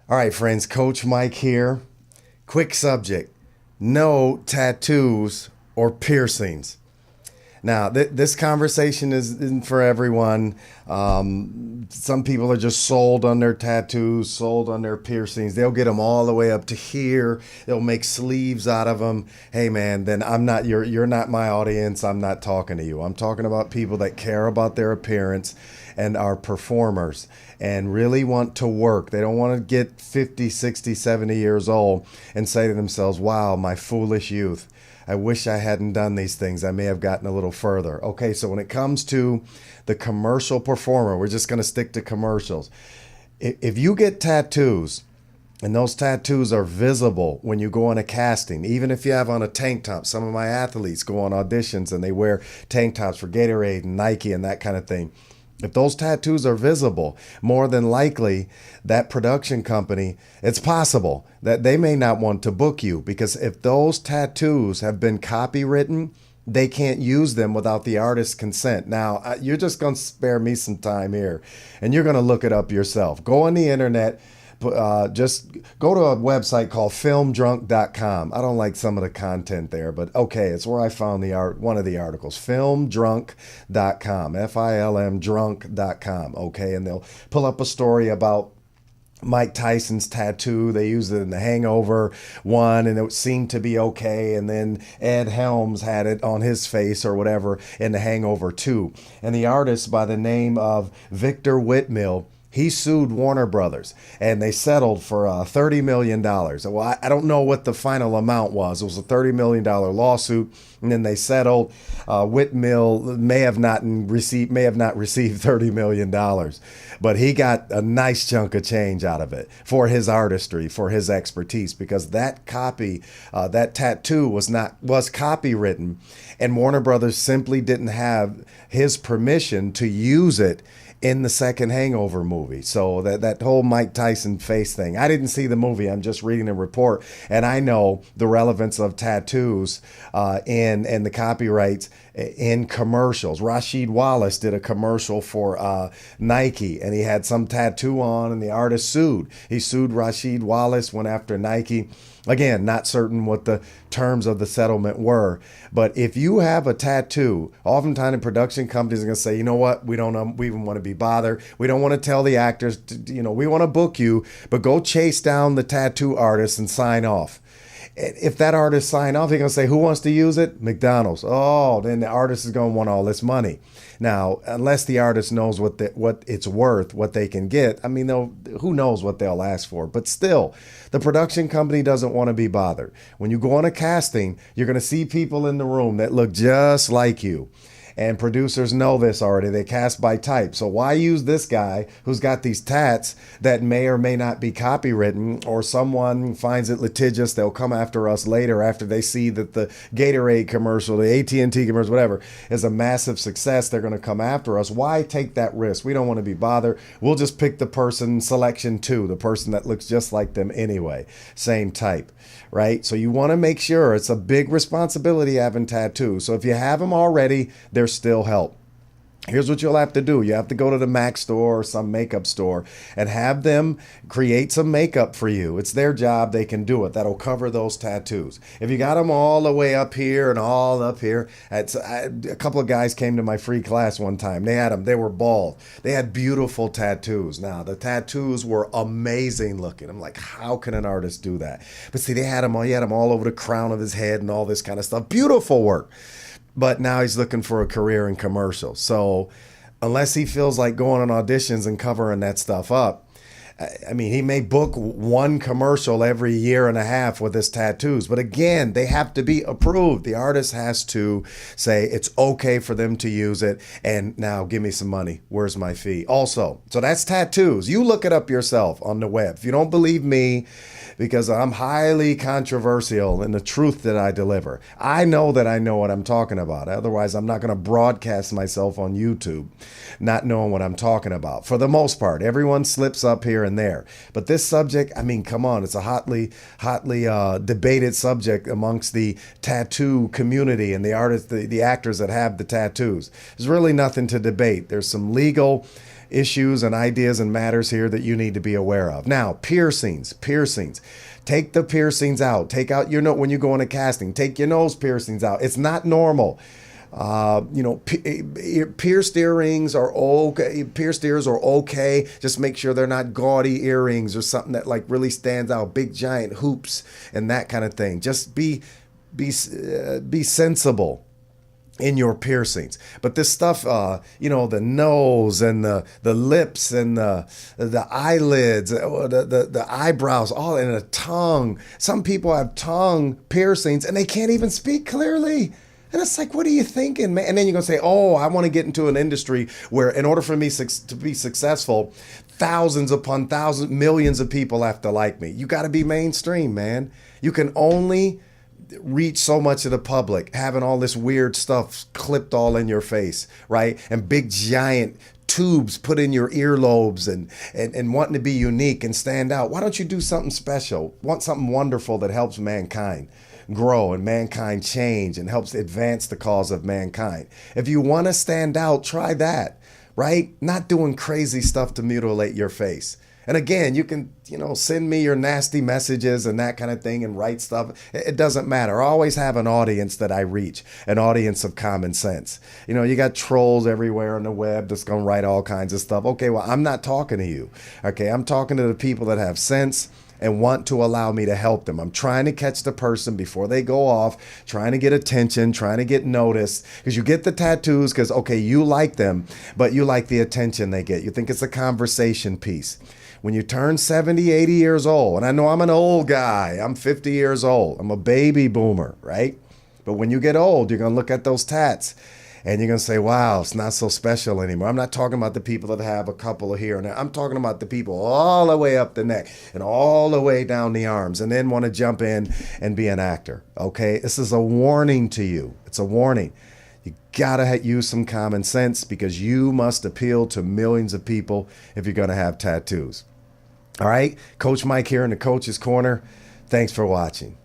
All right, friends, Coach Mike here. Quick subject: no tattoos or piercings. Now, this conversation isn't for everyone. Some people are just sold on their tattoos, sold on their piercings. They'll get them all the way up to here. They'll make sleeves out of them. Hey, man, then I'm not you're not my audience. I'm not talking to you. I'm talking about people that care about their appearance and are performers and really want to work. They don't want to get 50, 60, 70 years old and say to themselves, wow, my foolish youth. I wish I hadn't done these things. I may have gotten a little further. Okay, so when it comes to the commercial performer, we're just going to stick to commercials. If you get tattoos and those tattoos are visible when you go on a casting, even if you have on a tank top, some of my athletes go on auditions and they wear tank tops for Gatorade and Nike and that kind of thing. If those tattoos are visible, more than likely that production company, it's possible that they may not want to book you, because if those tattoos have been copywritten, they can't use them without the artist's consent. Now, you're just going to spare me some time here and you're going to look it up yourself. Go on the internet. Just go to a website called filmdrunk.com. I don't like some of the content there, but okay, it's where I found one of the articles, filmdrunk.com, F-I-L-M drunk.com. Okay, and they'll pull up a story about Mike Tyson's tattoo. They used it in the Hangover one and it seemed to be okay. And then Ed Helms had it on his face or whatever in the Hangover 2. And the artist by the name of Victor Whitmill, he sued Warner Brothers and they settled for $30 million. Well, I don't know what the final amount was. It was a $30 million lawsuit, and then they settled. Whitmill may have not received $30 million, but he got a nice chunk of change out of it for his artistry, for his expertise, because that that tattoo was copywritten, and Warner Brothers simply didn't have his permission to use it in the second Hangover movie. So that whole Mike Tyson face thing, I didn't see the movie. I'm just reading a report, and I know the relevance of tattoos and the copyrights in commercials. Rasheed Wallace did a commercial for Nike, and he had some tattoo on, and the artist sued. He sued Rasheed Wallace, went after Nike. Again, not certain what the terms of the settlement were, but if you have a tattoo, oftentimes the production companies are going to say, you know what, we don't we even want to be bothered. We don't want to tell the actors, we want to book you, but go chase down the tattoo artist and sign off. If that artist sign off, they're going to say, who wants to use it? McDonald's. Oh, then the artist is going to want all this money. Now, unless the artist knows what it's worth, what they can get, I mean, who knows what they'll ask for. But still, the production company doesn't want to be bothered. When you go on a casting, you're going to see people in the room that look just like you. And producers know this already. They cast by type. So why use this guy who's got these tats that may or may not be copywritten, or someone finds it litigious? They'll come after us later after they see that the Gatorade commercial, the AT&T commercial, whatever, is a massive success. They're going to come after us. Why take that risk? We don't want to be bothered. We'll just pick the person, selection 2, the person that looks just like them anyway. Same type, right? So you want to make sure. It's a big responsibility having tattoos. So if you have them already, there's still help. Here's what you'll have to do. You have to go to the Mac store or some makeup store and have them create some makeup for you. It's their job. They can do it. That'll cover those tattoos. If you got them all the way up here and all up here, a couple of guys came to my free class one time. They had them. They were bald. They had beautiful tattoos. Now, the tattoos were amazing looking. I'm like, how can an artist do that? But see, they had them all. He had them all over the crown of his head and all this kind of stuff. Beautiful work. But now he's looking for a career in commercials. So unless he feels like going on auditions and covering that stuff up, I mean, he may book one commercial every year and a half with his tattoos. But again, they have to be approved. The artist has to say it's okay for them to use it. And now give me some money. Where's my fee? Also, so that's tattoos. You look it up yourself on the web. If you don't believe me, because I'm highly controversial in the truth that I deliver, I know that I know what I'm talking about. Otherwise, I'm not going to broadcast myself on YouTube not knowing what I'm talking about. For the most part, everyone slips up here and there. But this subject, I mean, come on, it's a hotly debated subject amongst the tattoo community and the artists, the actors that have the tattoos. There's really nothing to debate. There's some legal issues and ideas and matters here that you need to be aware of. Now, piercings. Take the piercings out. Take out your nose when you go into casting. Take your nose piercings out. It's not normal. Pierced earrings are okay. Pierced ears are okay. Just make sure they're not gaudy earrings or something that like really stands out. Big giant hoops and that kind of thing. Just be sensible in your piercings. But this stuff, the nose and the lips and the eyelids, the eyebrows, all in the tongue. Some people have tongue piercings and they can't even speak clearly. And it's like, what are you thinking, man? And then you're going to say, oh, I want to get into an industry where in order for me to be successful, thousands upon thousands, millions of people have to like me. You got to be mainstream, man. You can only reach so much of the public having all this weird stuff clipped all in your face, right? And big giant tubes put in your earlobes and wanting to be unique and stand out. Why don't you do something special? Want something wonderful that helps mankind grow and mankind change and helps advance the cause of mankind. If you want to stand out, try that, right? Not doing crazy stuff to mutilate your face. And again, you can, send me your nasty messages and that kind of thing and write stuff. It doesn't matter. I always have an audience that I reach, an audience of common sense. You got trolls everywhere on the web that's going to write all kinds of stuff. Okay, well, I'm not talking to you. Okay, I'm talking to the people that have sense and want to allow me to help them. I'm trying to catch the person before they go off, trying to get attention, trying to get noticed. Because you get the tattoos because, okay, you like them, but you like the attention they get. You think it's a conversation piece. When you turn 70, 80 years old, and I know I'm an old guy, I'm 50 years old, I'm a baby boomer, right? But when you get old, you're going to look at those tats and you're going to say, wow, it's not so special anymore. I'm not talking about the people that have a couple of here and there. I'm talking about the people all the way up the neck and all the way down the arms and then want to jump in and be an actor, okay? This is a warning to you. It's a warning. You got to use some common sense because you must appeal to millions of people if you're going to have tattoos. All right? Coach Mike here in the Coach's Corner. Thanks for watching.